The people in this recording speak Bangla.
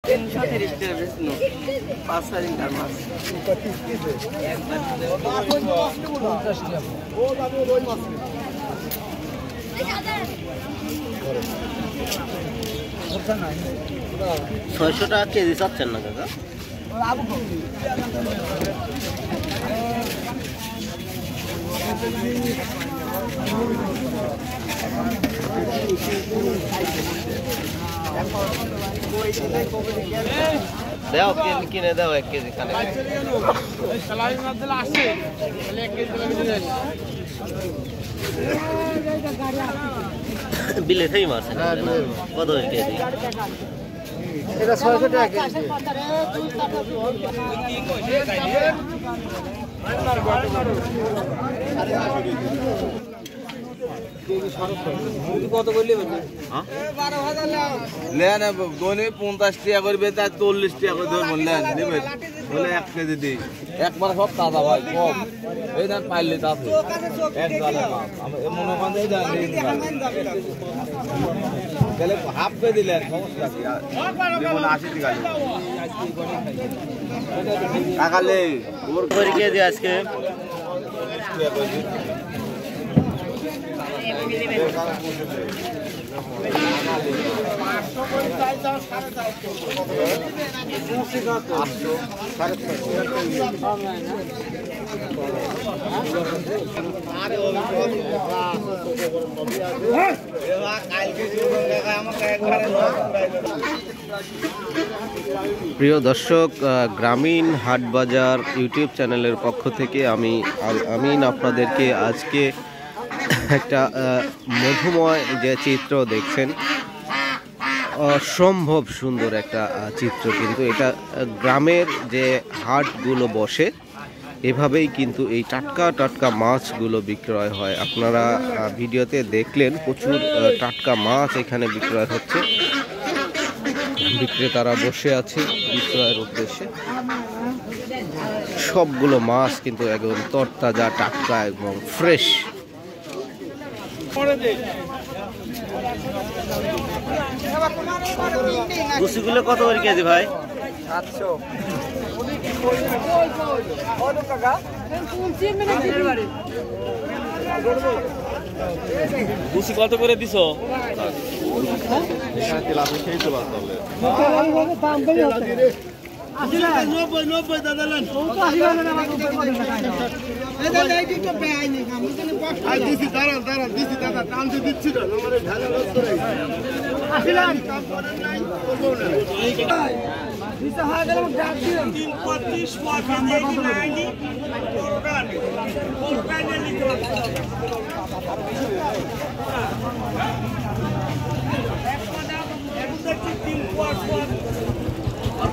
330 টাকা বেচনো 5 লিটার মাছ। ছয়শো টাকা কেজি চাচ্ছেন না কাকা? দাও কিনে দাও 1 কেজি খানে। বিলেতেই মাছ কত কেজি? এটা 600 টাকা কেজি। কত করলে লেন দোনে 50 টাকা করে বেচা 40 টাকা করে ধর বললেন নেবেন বলে 1 কেজি দিই একবার সব তাজা ভাই কম এই না পাইলে তাতে এক গালে মাছ আমি মনে করেন এই দেন তাহলে হাফ কে দিলেন সমস্যা কি যেমন 80 টাকা টাকালে ওর করে কেজি আজকে প্রিয় দর্শক, গ্রামীণ হাট বাজার ইউটিউব চ্যানেলের পক্ষ থেকে আমি আমিন আপনাদেরকে আজকে একটা মধুময় যে চিত্র দেখছেন, অসম্ভব সুন্দর একটা চিত্র। কিন্তু এটা গ্রামের যে হাটগুলো বসে এভাবেই কিন্তু এই টাটকা টাটকা মাছগুলো বিক্রয় হয়। আপনারা ভিডিওতে দেখলেন প্রচুর টাটকা মাছ এখানে বিক্রয় হচ্ছে। বিক্রেতারা বসে আছে বিক্রয়ের উদ্দেশ্যে। সবগুলো মাছ কিন্তু একদম তরতাজা, টাটকা এবং ফ্রেশ। গুছিগুলো কত করে কেজি ভাই? 700। গুছি কত করে দিছো? और